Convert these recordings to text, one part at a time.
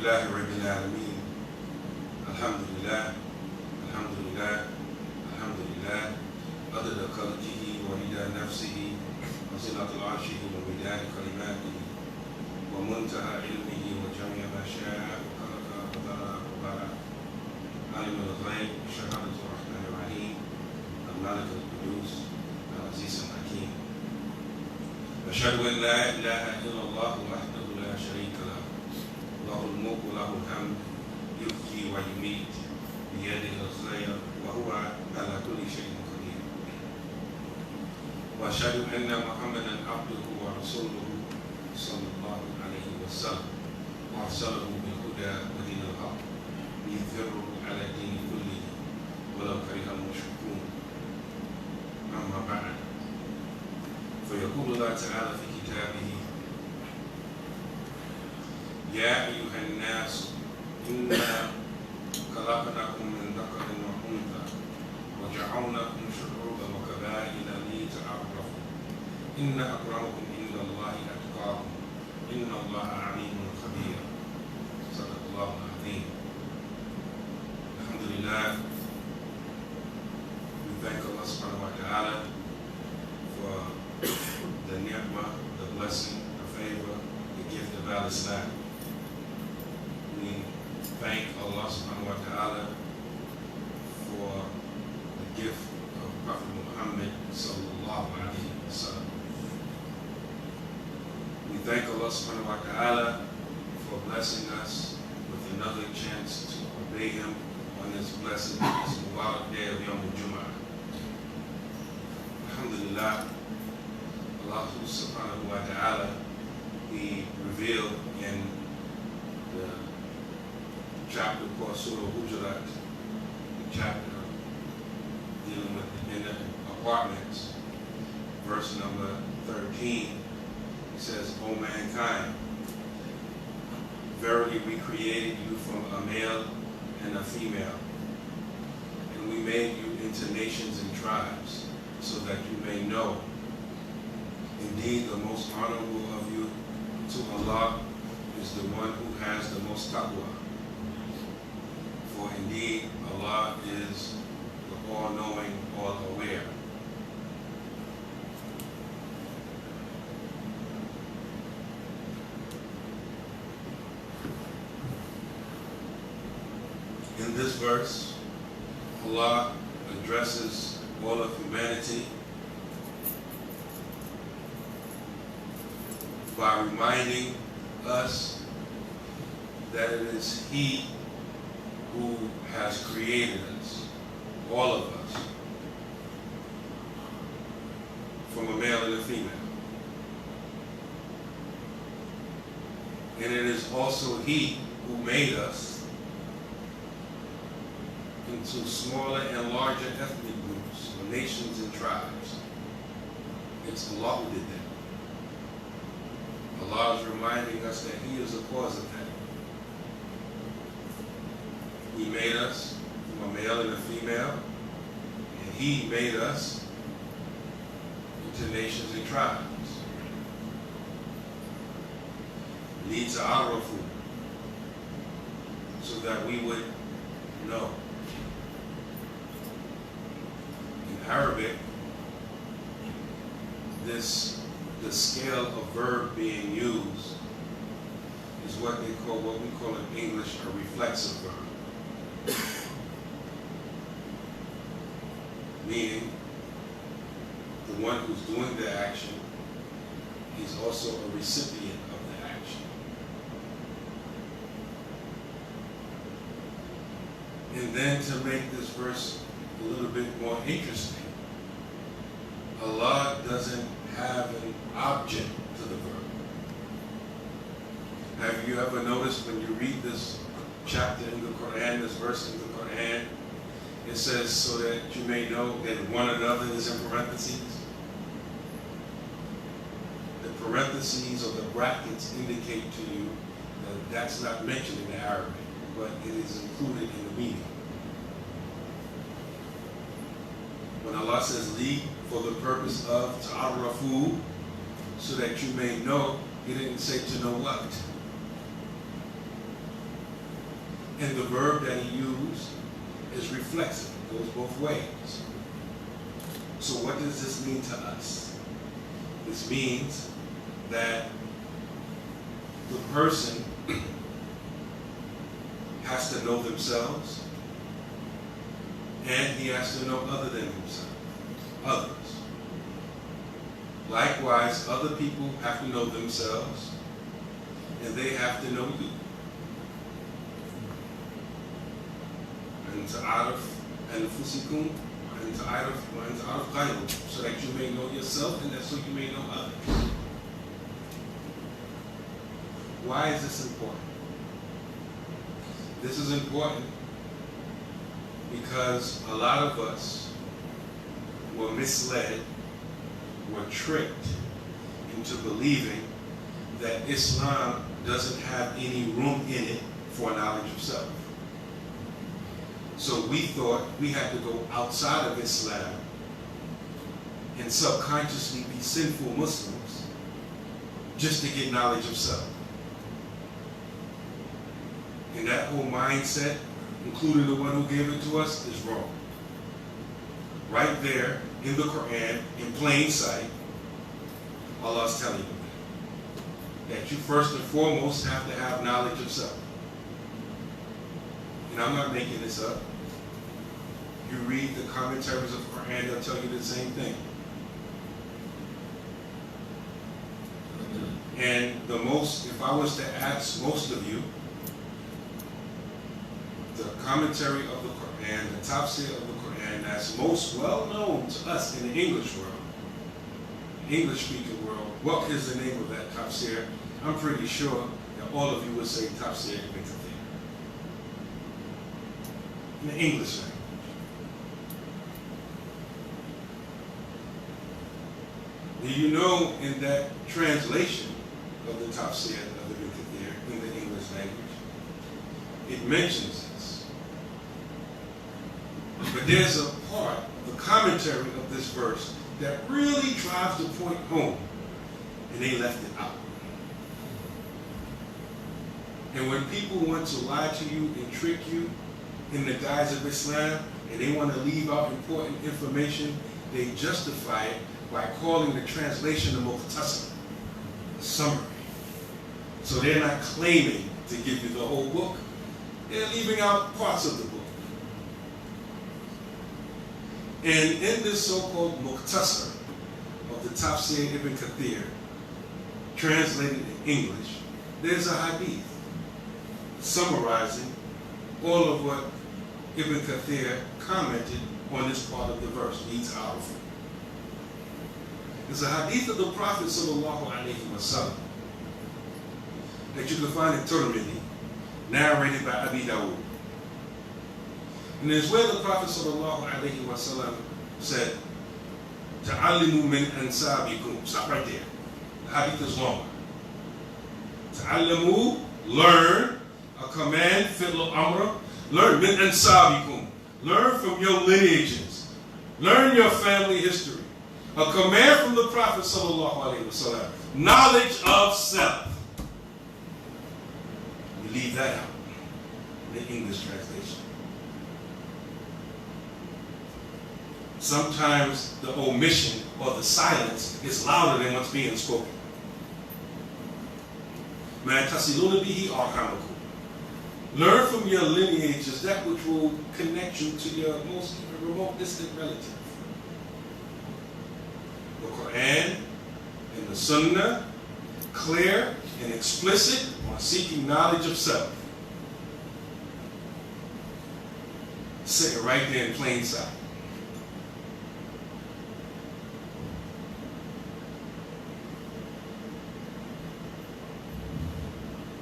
لله رب العالمين الحمد لله الحمد لله الحمد لله عدد خلقه ورضا نفسه وزنة عرشه ومداد كلماته ومنتهى علمه وجميع ما شاء وخلق وقدر وبرع عالم الغيب شهادة الرحمن الرحيم الملك القدوس العزيز الحكيم أشهد أن لا إله إلا الله وحده لا شريك له له الملك وله الحمد يحيي ويميت بيده الخير وهو على كل شيء قدير وأشهد أن محمدا عبده ورسوله صلى الله عليه وسلم وأرسله بالهدى ودين الحق ليظهره على الدين كله ولو كره المشركون أما بعد فيقول الله تعالى في كتابه يا أيها الناس إنا خلقناكم من ذكر وأنثى وجعلناكم شعوبا وقبائل لتعارفوا إن أكرمكم عند الله أتقاكم إن الله عليم خبير صدق الله العظيم. Alhamdulillah, we thank Allah subhanahu wa ta'ala for the ni'mah, the blessing, the favor, the gift of al-Islam. We thank Allah subhanahu wa ta'ala for the gift of Prophet Muhammad sallallahu alayhi wa sallam. We thank Allah subhanahu wa ta'ala for blessing us with another chance to obey Him on this blessed, this Mubarak day of Jumu'ah. Alhamdulillah, Allah subhanahu wa ta'ala, He revealed in the chapter called Surah Hujurat, the chapter dealing with in the apartments, verse number 13, it says, O mankind, verily we created you from a male and a female, and we made you into nations and tribes, so that you may know. Indeed, the most honorable of you to Allah is the one who has the most taqwa. For indeed, Allah is the all-knowing, all-aware. In this verse, Allah addresses all of humanity by reminding us that it is He who has created us, all of us, from a male and a female. And it is also He who made us into smaller and larger ethnic groups, or nations and tribes. It's Allah who did that. Allah is reminding us that He is the cause of that. He made us from a male and a female, and He made us into nations and tribes. لِتَعَارَفُوا, so that we would know. In Arabic, the scale of verb being used is what we call in English a reflexive verb. Meaning, the one who's doing the action is also a recipient of the action. And then to make this verse a little bit more interesting, Allah doesn't have an object to the verb. Have you ever noticed when you read this chapter in the Quran, this verse in the Quran, it says, so that you may know that one another is in parentheses? The parentheses or the brackets indicate to you that that's not mentioned in the Arabic, but it is included in the meaning. When Allah says, li, for the purpose of ta'arafu, so that you may know, He didn't say to know what. And the verb that he used is reflexive. It goes both ways. So what does this mean to us? This means that the person has to know themselves, and he has to know other than himself, others. Likewise, other people have to know themselves, and they have to know you. And ta'aruf anfusikum and ta'aruf ghayrukum, so that you may know yourself and that so you may know others. Why is this important? This is important because a lot of us were misled, were tricked into believing that Islam doesn't have any room in it for knowledge of self. So we thought we had to go outside of Islam and subconsciously be sinful Muslims just to get knowledge of self. And that whole mindset, including the one who gave it to us, is wrong. Right there in the Quran, in plain sight, Allah is telling you that you first and foremost have to have knowledge of self. And I'm not making this up. You read the commentaries of the Quran, they'll tell you the same thing. And if I was to ask most of you, the commentary of the Quran, the tafsir of the Quran that's most well known to us in the English world, English-speaking world, what is the name of that tafsir? I'm pretty sure that all of you would say tafsir ibn Kathir. In the English language. Do you know in that translation of the tafsir of Ibn Kathir in the English language, it mentions this. But there's a part of the commentary of this verse that really drives the point home, and they left it out. And when people want to lie to you and trick you in the guise of Islam, and they want to leave out important information, they justify it by calling the translation the mukhtasar, a summary. So they're not claiming to give you the whole book, they're leaving out parts of the book. And in this so-called mukhtasar of the Tafsir Ibn Kathir, translated in English, there's a hadith summarizing all of what Ibn Kathir commented on this part of the verse, these hours. There's a hadith of the Prophet sallallahu alaihi wasallam that you can find in Tirmidhi, narrated by Abi Dawud. And there's where the Prophet sallallahu alaihi wasallam said, "Ta'allimu min ansabikum." Stop right there. The hadith is longer. Ta'allimu, learn, a command, fi'l amr, learn min ansabikum. Learn from your lineages. Learn your family history. A command from the Prophet sallallahu alaihi wasallam. Knowledge of self. You leave that out in the English translation. Sometimes the omission or the silence is louder than what's being spoken. Ma tasiluna bihi arhamakum. Learn from your lineages that which will connect you to your most remote distant relative. The Quran and the Sunnah, clear and explicit on seeking knowledge of self. Say it right there in plain sight.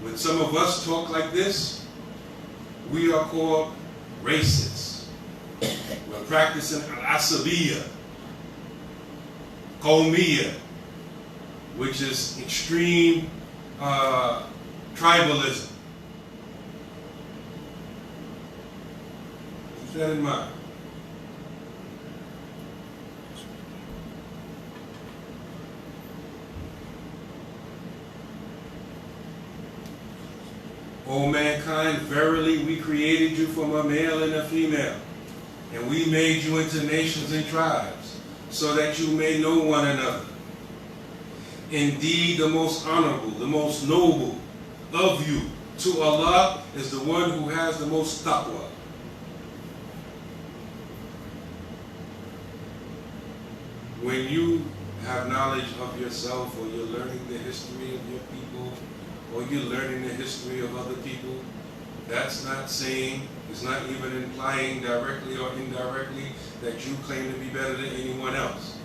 When some of us talk like this, we are called racists. We're practicing al-asabiyya, qawmiyya, which is extreme tribalism. Keep that in mind. O mankind, verily we created you from a male and a female, and we made you into nations and tribes, so that you may know one another. Indeed, the most honorable, the most noble of you to Allah is the one who has the most taqwa. When you have knowledge of yourself, or you're learning the history of your people, or you're learning the history of other people, that's not saying, it's not even implying directly or indirectly that you claim to be better than anyone else.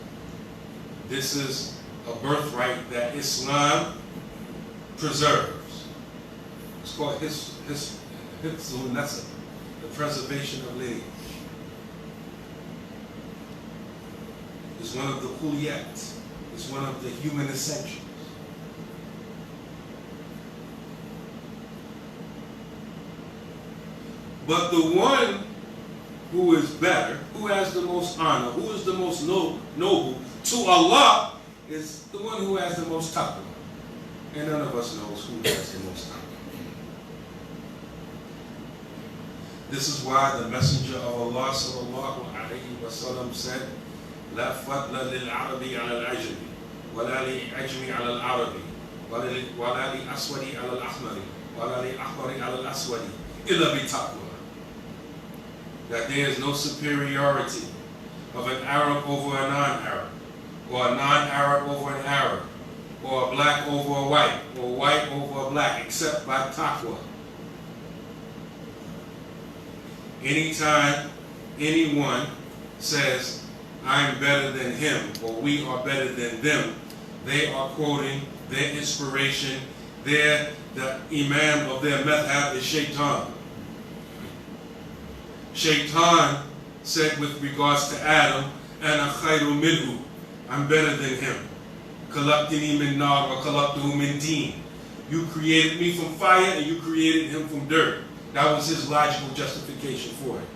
This is a birthright that Islam preserves. It's called Hifzul Nasab, the preservation of lineage. It's one of the kuliyat. It's one of the human essentials. But the one who is better, who has the most honor, who is the most noble to Allah, is the one who has the most taqwa. And none of us knows who has the most taqwa. This is why the Messenger of Allah sallallahu alayhi wa sallam said, لا فضل للعربي على العجم ولا للعجم على العربي ولا للأسود على الأحمر ولا للأحمر على الأسود إلا بتقوى. That there is no superiority of an Arab over a non-Arab, or a non-Arab over an Arab, or a black over a white, or white over a black, except by taqwa. Anytime anyone says, I'm better than him, or we are better than them, they are quoting their inspiration. The Imam of their madhab is Shaitan. Shaitan said with regards to Adam, Ana khayru minhu, I'm better than him. Khalaqtani min nar wa khalaqtahu min teen. You created me from fire and you created him from dirt. That was his logical justification for it.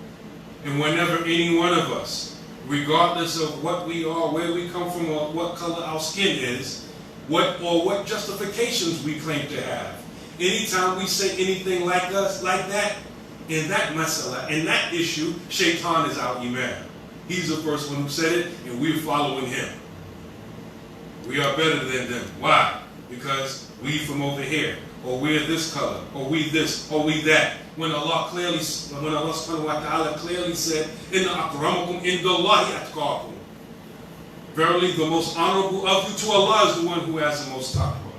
And whenever any one of us, regardless of what we are, where we come from, or what color our skin is, what justifications we claim to have, anytime we say anything like us, like that, in that masala, in that issue, Shaitan is our Imam. He's the first one who said it, and we're following him. We are better than them. Why? Because we from over here, or we're this color, or we this, or we that. When Allah subhanahu wa ta'ala clearly said, Inna akramakum indallahi atqakum. Verily the most honorable of you to Allah is the one who has the most taqwa.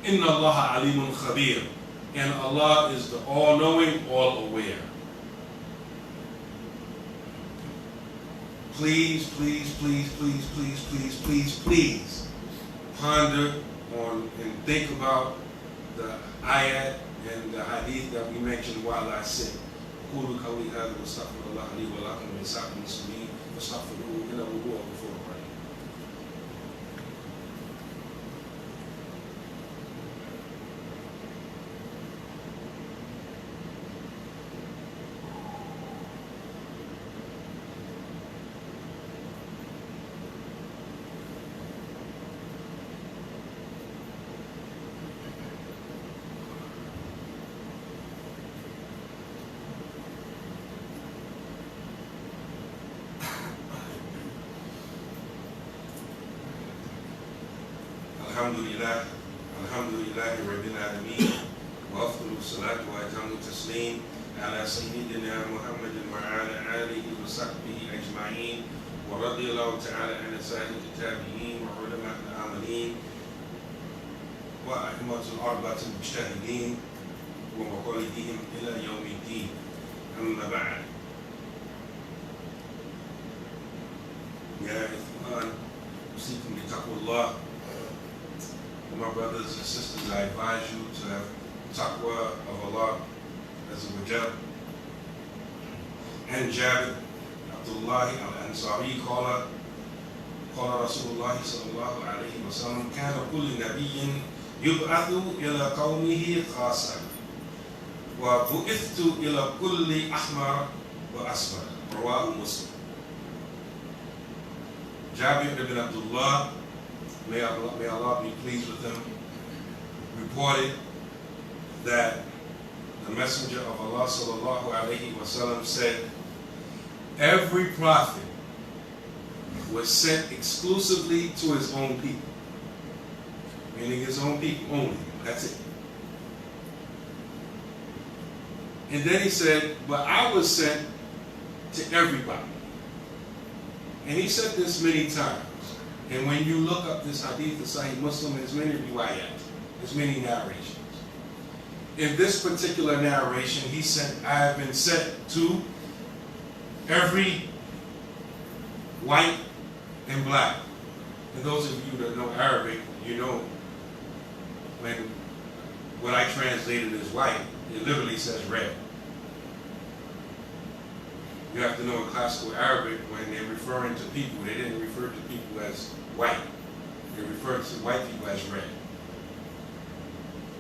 Inna Allaha alimun khabir. And Allah is the all-knowing, all-aware. Please, please, please, please, please, please, please, please ponder on and think about the ayat and the hadith that we mentioned while I sit. قولوا قولي هذا واستغفر الله لي ولكم ولسائر المسلمين فاستغفروه إنه هو الغفور الرحيم. الحمد لله رب العالمين وأفضل الصلاة وأتم التسليم على سيدنا محمد وعلى آله وصحبه أجمعين ورضي الله تعالى عن سائر التابعين وعلماء العاملين وأئمة الأربعة المجتهدين ومقالدهم إلى يوم الدين. أما بعد. يا إخوان أوصيكم بتقوى الله. My brothers and sisters, I advise you to have taqwa of Allah as a wajab. And Jabir, Abdullah al-Ansari, قال رسول الله صلى الله عليه وسلم كان كل نبي يبعث إلى قومه خاصة وبعثت إلى كل أحمر وأسود. رواه Muslim. Jabir ibn Abdullah, may Allah be pleased with him, reported that the Messenger of Allah sallallahu alaihi wasallam said, every prophet was sent exclusively to his own people. Meaning his own people only. That's it. And then he said, but I was sent to everybody. And he said this many times. And when you look up this hadith of Sahih Muslim, there's many riwayat, there's many narrations. In this particular narration, he said, I have been sent to every white and black. And those of you that know Arabic, you know when what I translated as white, it literally says red. You have to know in classical Arabic, when they're referring to people, they didn't refer to people as white. They referred to white people as red.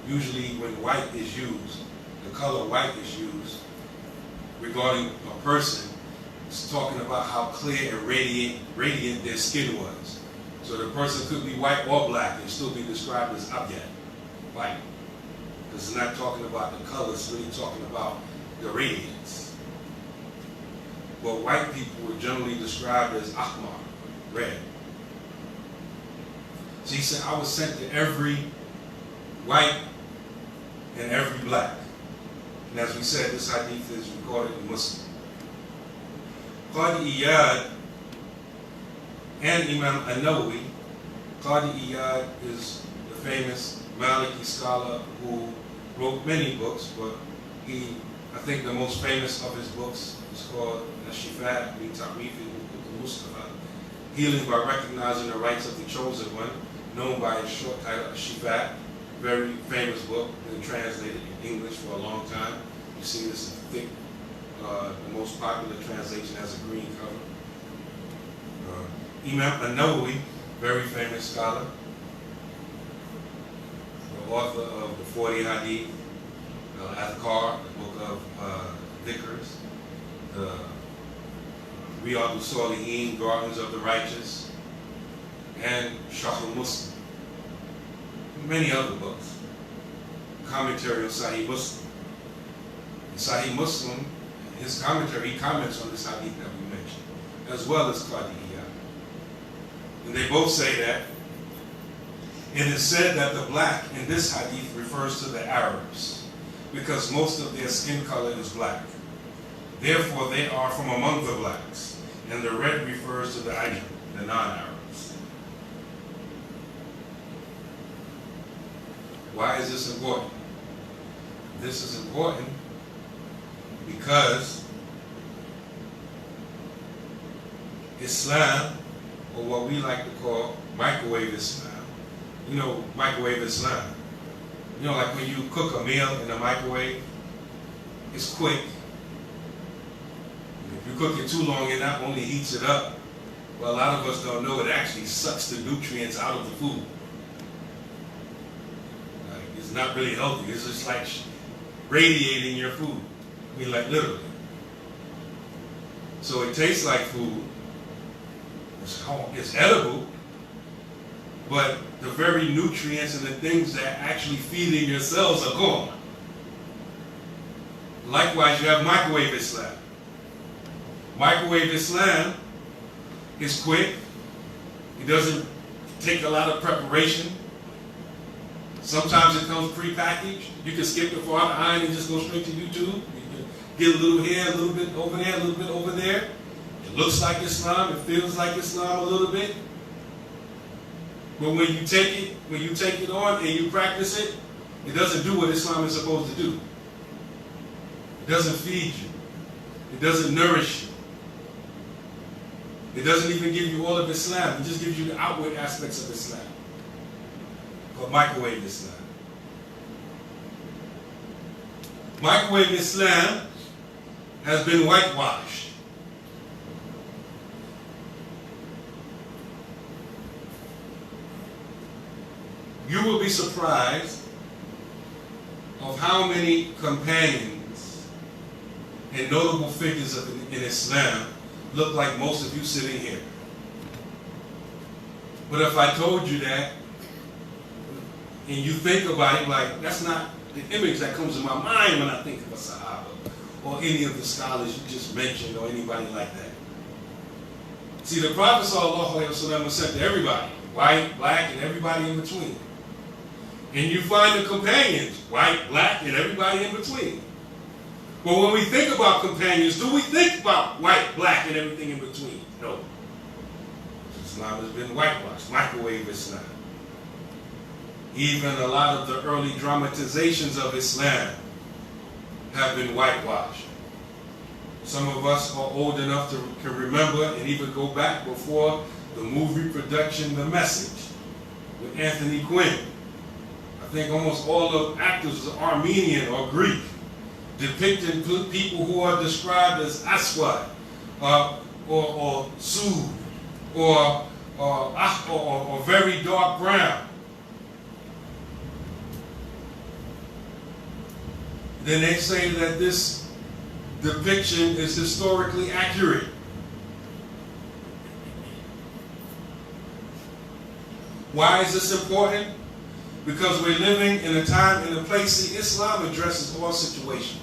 Usually when white is used, the color white is used regarding a person, it's talking about how clear and radiant their skin was. So the person could be white or black and still be described as abyad, white. Because it's not talking about the color, it's really talking about the radiance. But white people were generally described as ahmar, red. So he said, I was sent to every white and every black. And as we said, this hadith is recorded in Muslim. Qadi Iyad and Imam An-Nawawi. Qadi Iyad is the famous Maliki scholar who wrote many books, but I think the most famous of his books is called Shifa bi Ta'rif al-Mustafa, Healing by Recognizing the Rights of the Chosen One, known by its short title, Shifa. Very famous book, been translated in English for a long time. You see this in thick, the most popular translation has a green cover. Imam An-Nawawi, very famous scholar, the author of the 40 Hadith, Adhkar, the book of Dhikrs, the Riyadh al-Salihin, Gardens of the Righteous, and Sharh al-Muslim. Many other books. Commentary on Sahih Muslim. In Sahih Muslim, his commentary, he comments on this hadith that we mentioned, as well as Qadi Iyad. And they both say that it is said that the black in this hadith refers to the Arabs, because most of their skin color is black. Therefore, they are from among the blacks. And the red refers to the Ajam, the non-Arabs. Why is this important? This is important because Islam, or what we like to call microwave Islam, you know, microwave Islam. You know, like when you cook a meal in a microwave, it's quick. If you cook it too long, it not only heats it up, but a lot of us don't know it actually sucks the nutrients out of the food. It's not really healthy. It's just like radiating your food. I mean, like literally. So it tastes like food. It's edible, but the very nutrients and the things that actually feed in your cells are gone. Likewise, you have microwave Islam. Microwave Islam is quick. It doesn't take a lot of preparation. Sometimes it comes pre-packaged. You can skip the far behind and just go straight to YouTube. You can get a little here, a little bit over there, a little bit over there. It looks like Islam. It feels like Islam a little bit. But when you take it on and you practice it, it doesn't do what Islam is supposed to do. It doesn't feed you. It doesn't nourish you. It doesn't even give you all of Islam. It just gives you the outward aspects of Islam. Called microwave Islam. Microwave Islam has been whitewashed. You will be surprised of how many companions and notable figures in Islam look like most of you sitting here. But if I told you that, and you think about it like, that's not the image that comes to my mind when I think of a Sahaba, or any of the scholars you just mentioned, or anybody like that. See, the Prophet ﷺ was sent to everybody, white, black, and everybody in between. And you find the companions, white, black, and everybody in between. But when we think about companions, do we think about white, black, and everything in between? No. Islam has been whitewashed, microwave Islam. Even a lot of the early dramatizations of Islam have been whitewashed. Some of us are old enough to can remember and even go back before the movie production The Message with Anthony Quinn. I think almost all the actors are Armenian or Greek, depicting people who are described as Aswad or Sud or very dark brown. Then they say that this depiction is historically accurate. Why is this important? Because we're living in a time and a place. See, Islam addresses all situations.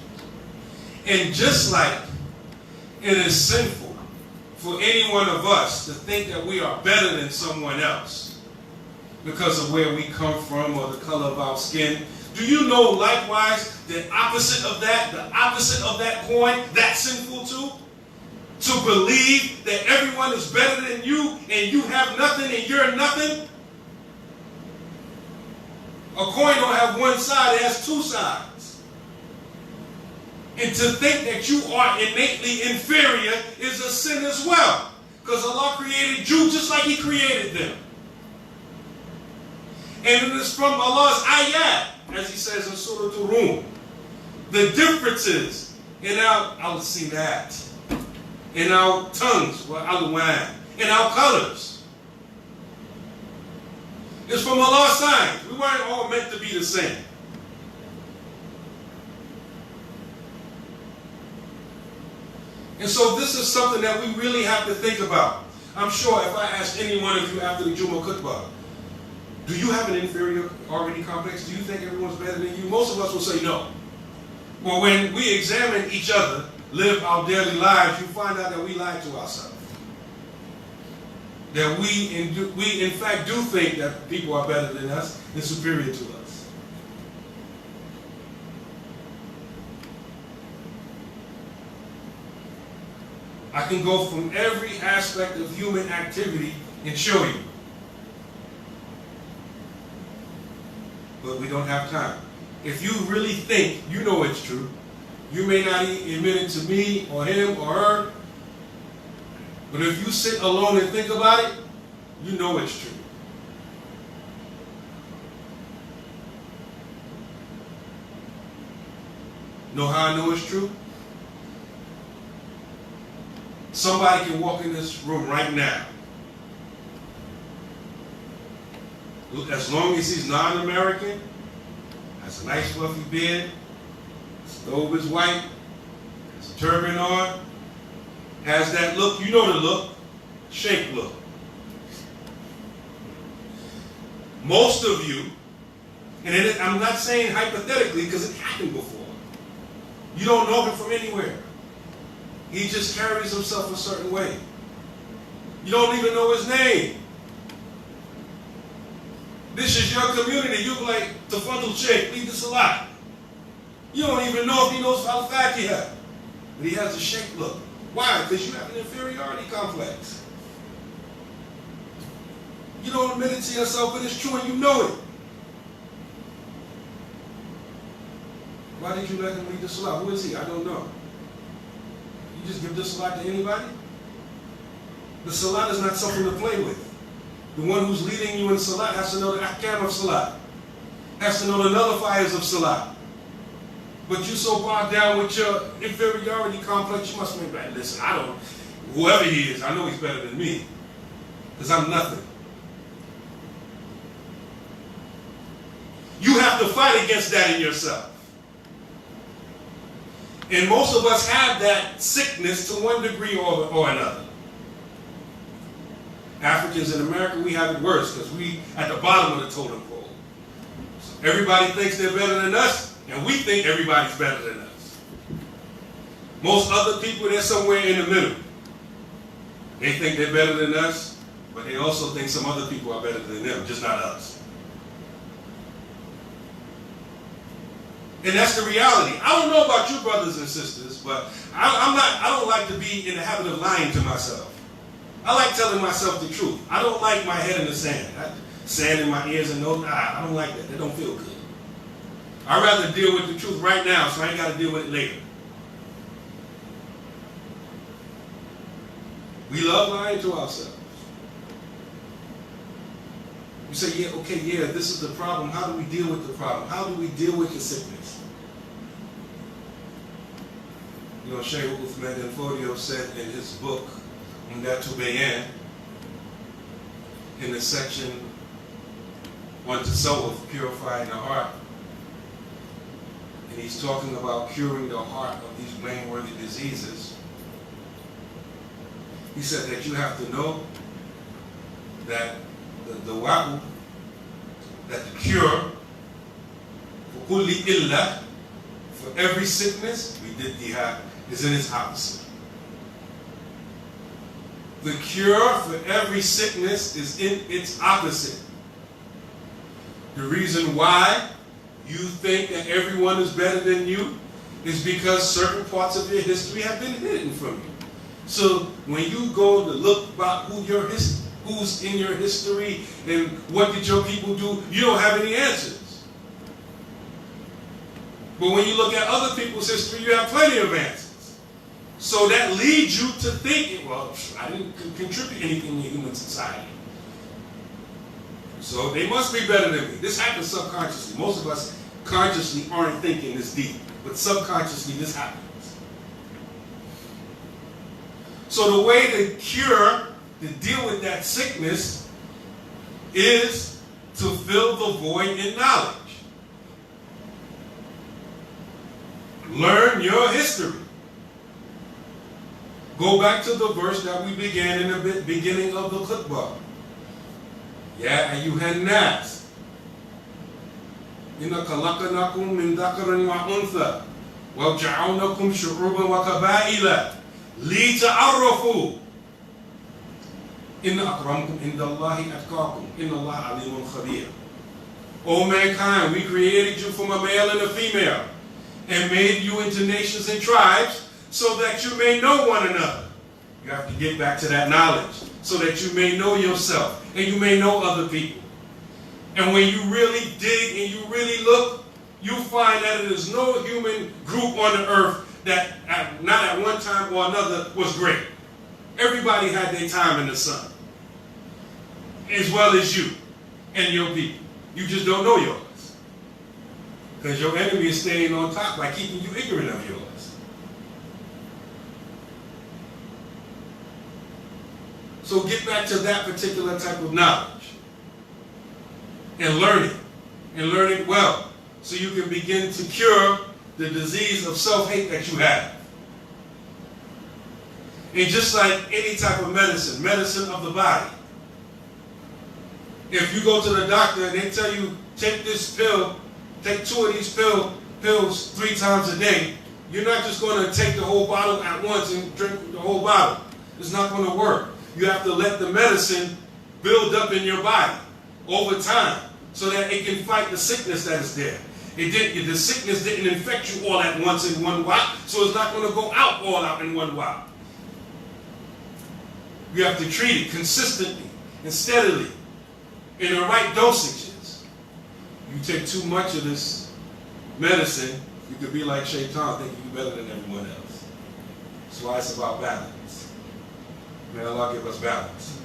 And just like it is sinful for any one of us to think that we are better than someone else because of where we come from or the color of our skin, do you know likewise the opposite of that coin, that's sinful too? To believe that everyone is better than you and you have nothing and you're nothing? A coin don't have one side, it has two sides. And to think that you are innately inferior is a sin as well. Because Allah created you just like He created them. And it is from Allah's ayat, as He says in Surah Al-Rum, the differences in our al-sinat, in our tongues, in our colors. It's from Allah's signs. We weren't all meant to be the same. And so this is something that we really have to think about. I'm sure if I asked any one of you after the Jumu'ah Khutbah, do you have an inferiority complex? Do you think everyone's better than you? Most of us will say no. Well, when we examine each other, live our daily lives, you find out that we lie to ourselves. That we in fact do think that people are better than us and superior to us. I can go from every aspect of human activity and show you. But we don't have time. If you really think you know it's true, you may not admit it to me or him or her, but if you sit alone and think about it, you know it's true. Know how I know it's true? Somebody can walk in this room right now. As long as he's non-American, has a nice fluffy beard, stove is white, has a turban on, has that look, you know the look, shape look. Most of you, and I'm not saying hypothetically because it happened before, you don't know him from anywhere. He just carries himself a certain way. You don't even know his name. This is your community. You'll be like, Tafadul Sheikh, lead the salat. You don't even know if he knows Al-Fatiha. But he has a shape look. Why? Because you have an inferiority complex. You don't admit it to yourself, but it's true and you know it. Why did you let him lead the salat? Who is he? I don't know. You just give the salat to anybody? The salat is not something to play with. The one who's leading you in salat has to know the ahkam of salat. Has to know the nullifiers of salat. But you so bogged down with your inferiority complex, you must think, man, listen, I don't, whoever he is, I know he's better than me. Because I'm nothing. You have to fight against that in yourself. And most of us have that sickness to one degree or another. Africans in America, we have it worse because we at the bottom of the totem pole. So everybody thinks they're better than us, And we think everybody's better than us. Most other people, they're somewhere in the middle. They think they're better than us, but they also think some other people are better than them, just not us. And that's the reality. I don't know about you, brothers and sisters, but I don't like to be in the habit of lying to myself. I like telling myself the truth. I don't like my head in the sand. Sand in my ears and nose. I don't like that. That don't feel good. I'd rather deal with the truth right now so I ain't got to deal with it later. We love lying to ourselves. You say, yeah, okay, yeah, this is the problem. How do we deal with the problem? How do we deal with the sickness? You know, Shaykh Uthman Fodio said in his book, Umdatu Bayan, in the section on Tasawwuf, purifying the heart, and he's talking about curing the heart of these blameworthy diseases. He said that you have to know that the wa'u, that the cure for kulli illa, for every sickness, is in its opposite. The cure for every sickness is in its opposite. The reason why you think that everyone is better than you is because certain parts of your history have been hidden from you. So when you go to look about who's in your history and what did your people do, you don't have any answers. But when you look at other people's history, you have plenty of answers. So that leads you to thinking, well, I didn't contribute anything to human society. So they must be better than me. This happens subconsciously. Most of us consciously aren't thinking this deep, but subconsciously this happens. So the way to cure, to deal with that sickness, is to fill the void in knowledge. Learn your history. Go back to the verse that we began in the beginning of the Khutbah. Ya ayyuhan nas, inna khalaqnakum min dhakarin wa untha, wa ja'alnakum shu'uban wa qaba'ila li ta'arrafu. Inna akramakum indallahi atqakum. Inna Allah alimun khabir. O mankind, we created you from a male and a female, and made you into nations and tribes, so that you may know one another. You have to get back to that knowledge, so that you may know yourself, and you may know other people. And when you really dig and you really look, you find that there is no human group on the earth that not at one time or another was great. Everybody had their time in the sun, as well as you and your people. You just don't know yours, because your enemy is staying on top by keeping you ignorant of yours. So get back to that particular type of knowledge and learn it well, so you can begin to cure the disease of self-hate that you have. And just like any type of medicine of the body, if you go to the doctor and they tell you, take this pill, take 2 of these pills 3 times a day, you're not just going to take the whole bottle at once and drink the whole bottle. It's not going to work. You have to let the medicine build up in your body over time so that it can fight the sickness that is there. The sickness didn't infect you all at once in one whop, so it's not going to go out all out in one whop. You have to treat it consistently and steadily in the right dosages. You take too much of this medicine, you could be like Shaitan, thinking you're better than everyone else. That's why it's about balance. May Allah give us balance.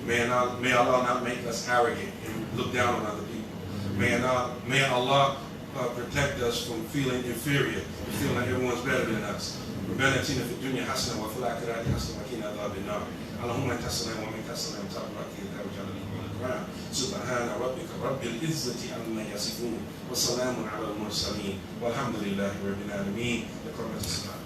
May Allah not make us arrogant and look down on other people. May Allah protect us from feeling inferior, feeling like everyone's better than us. ربنا اتنا في الدنيا حسنة وفي الآخرة حسنة وقنا عذاب النار. اللهم انت السلام ومنك السلام تبارك يا رب العالمين. سبحان ربك رب العزة عما يصفون وسلام على المرسلين والحمد لله رب العالمين. بحرمة السلام.